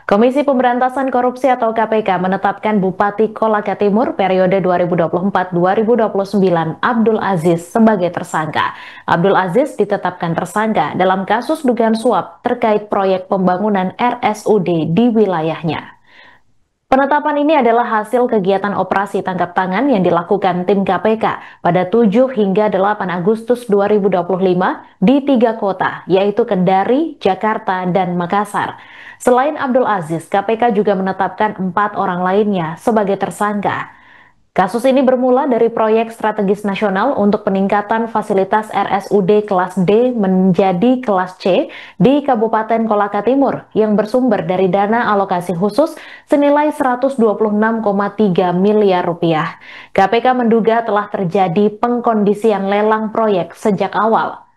Komisi Pemberantasan Korupsi atau KPK menetapkan Bupati Kolaka Timur periode 2024-2029 Abdul Aziz sebagai tersangka. Abdul Aziz ditetapkan tersangka dalam kasus dugaan suap terkait proyek pembangunan RSUD di wilayahnya. Penetapan ini adalah hasil kegiatan operasi tangkap tangan yang dilakukan tim KPK pada 7 hingga 8 Agustus 2025 di 3 kota, yaitu Kendari, Jakarta, dan Makassar. Selain Abdul Aziz, KPK juga menetapkan 4 orang lainnya sebagai tersangka. Kasus ini bermula dari proyek strategis nasional untuk peningkatan fasilitas RSUD kelas D menjadi kelas C di Kabupaten Kolaka Timur yang bersumber dari dana alokasi khusus senilai 126,3 miliar rupiah. KPK menduga telah terjadi pengkondisian lelang proyek sejak awal.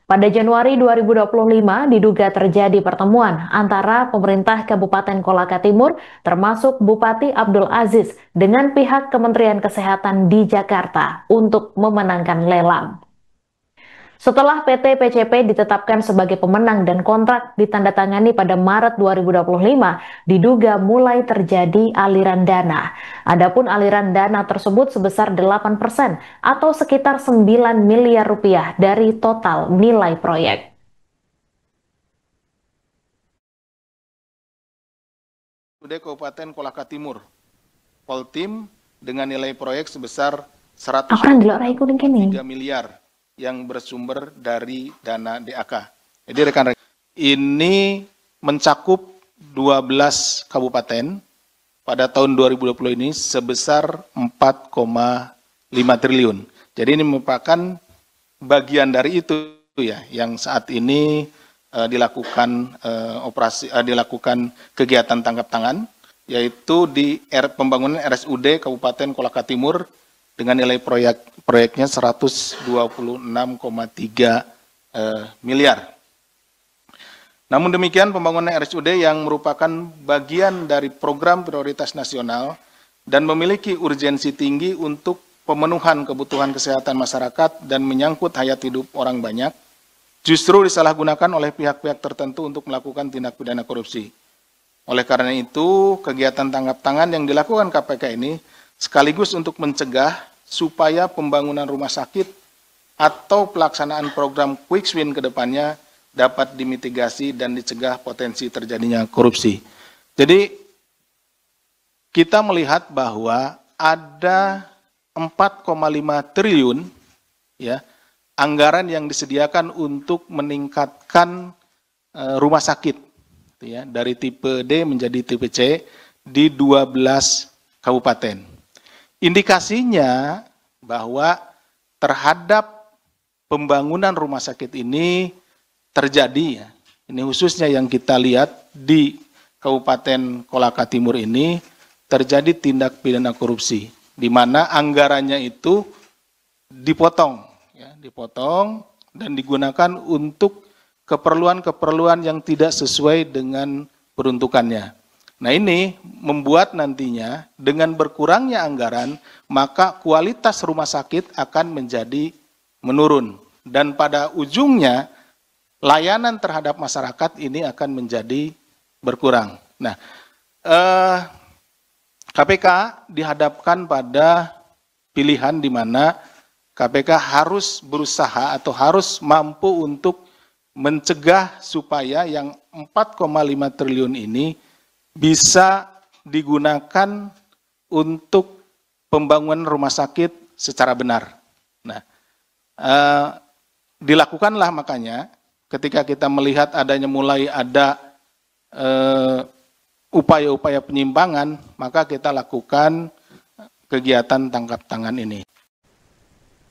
Pada Januari 2025 diduga terjadi pertemuan antara pemerintah Kabupaten Kolaka Timur termasuk Bupati Abdul Aziz dengan pihak Kementerian Kesehatan di Jakarta untuk memenangkan lelang. Setelah PT PCP ditetapkan sebagai pemenang dan kontrak ditandatangani pada Maret 2025, diduga mulai terjadi aliran dana. Adapun aliran dana tersebut sebesar 8% atau sekitar 9 miliar rupiah dari total nilai proyek. Kabupaten Kolaka Timur, Poltim dengan nilai proyek sebesar 103 miliar yang bersumber dari dana DAK. Jadi rekan-rekan, ini mencakup 12 kabupaten pada tahun 2020 ini sebesar 4,5 triliun. Jadi ini merupakan bagian dari itu ya yang saat ini dilakukan dilakukan kegiatan tangkap tangan, yaitu di pembangunan RSUD Kabupaten Kolaka Timur dengan nilai proyeknya 126,3 miliar. Namun demikian, pembangunan RSUD yang merupakan bagian dari program prioritas nasional dan memiliki urgensi tinggi untuk pemenuhan kebutuhan kesehatan masyarakat dan menyangkut hayat hidup orang banyak, justru disalahgunakan oleh pihak-pihak tertentu untuk melakukan tindak pidana korupsi. Oleh karena itu, kegiatan tangkap tangan yang dilakukan KPK ini sekaligus untuk mencegah supaya pembangunan rumah sakit atau pelaksanaan program quick win ke depannya dapat dimitigasi dan dicegah potensi terjadinya korupsi. Jadi, kita melihat bahwa ada 4,5 triliun ya anggaran yang disediakan untuk meningkatkan rumah sakit ya, dari tipe D menjadi tipe C di 12 kabupaten. Indikasinya bahwa terhadap pembangunan rumah sakit ini terjadi ya. Ini khususnya yang kita lihat di Kabupaten Kolaka Timur ini terjadi tindak pidana korupsi di mana anggarannya itu dipotong dan digunakan untuk keperluan-keperluan yang tidak sesuai dengan peruntukannya. Nah ini membuat nantinya dengan berkurangnya anggaran, maka kualitas rumah sakit akan menjadi menurun. Dan pada ujungnya, layanan terhadap masyarakat ini akan menjadi berkurang. Nah, KPK dihadapkan pada pilihan di mana KPK harus berusaha atau harus mampu untuk mencegah supaya yang 4,5 triliun ini bisa digunakan untuk pembangunan rumah sakit secara benar. Nah, dilakukanlah makanya ketika kita melihat adanya mulai ada upaya-upaya penyimpangan, maka kita lakukan kegiatan tangkap tangan ini.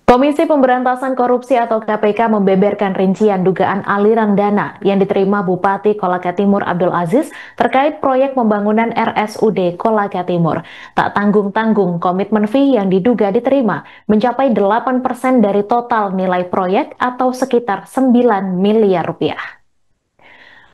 Komisi Pemberantasan Korupsi atau KPK membeberkan rincian dugaan aliran dana yang diterima Bupati Kolaka Timur Abdul Aziz terkait proyek pembangunan RSUD Kolaka Timur. Tak tanggung-tanggung komitmen fee yang diduga diterima mencapai 8% dari total nilai proyek atau sekitar 9 miliar rupiah.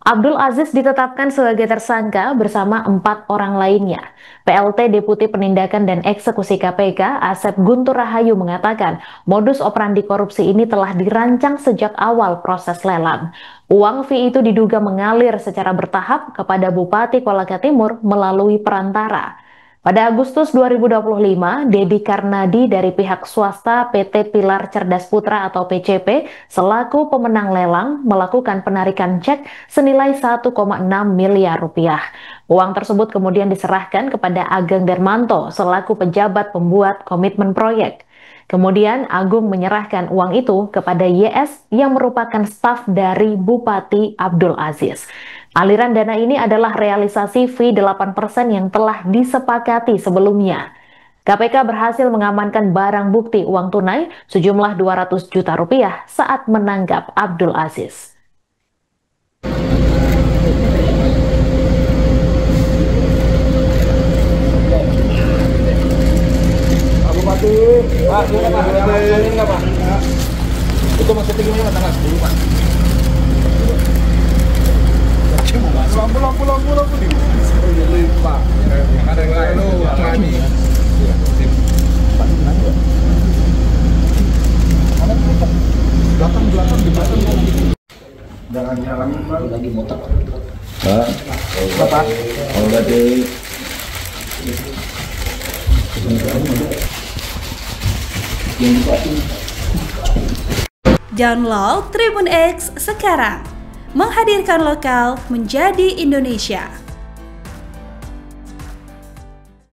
Abdul Aziz ditetapkan sebagai tersangka bersama 4 orang lainnya. PLT Deputi Penindakan dan Eksekusi KPK, Asep Guntur Rahayu mengatakan, modus operandi korupsi ini telah dirancang sejak awal proses lelang. Uang fee itu diduga mengalir secara bertahap kepada Bupati Kolaka Timur melalui perantara. Pada Agustus 2025, Dedi Karnadi dari pihak swasta PT Pilar Cerdas Putra atau PCP selaku pemenang lelang melakukan penarikan cek senilai 1,6 miliar rupiah. Uang tersebut kemudian diserahkan kepada Ageng Darmanto selaku pejabat pembuat komitmen proyek. Kemudian Agung menyerahkan uang itu kepada YS yang merupakan staf dari Bupati Abdul Aziz. Aliran dana ini adalah realisasi fee 8% yang telah disepakati sebelumnya. KPK berhasil mengamankan barang bukti uang tunai sejumlah 200 juta rupiah saat menangkap Abdul Aziz. Bupati, Pak, gimana Pak? Ini nggak Pak? Itu maksudnya gimana tanggal 10 Pak? Pulang. Pak. Yang ada yang lain lu, Rani. Belakang di belakang. Jangan nyalamin Pak. Lagi motor. Pak. Pak. Oh, berarti download Tribun X sekarang, menghadirkan lokal menjadi Indonesia.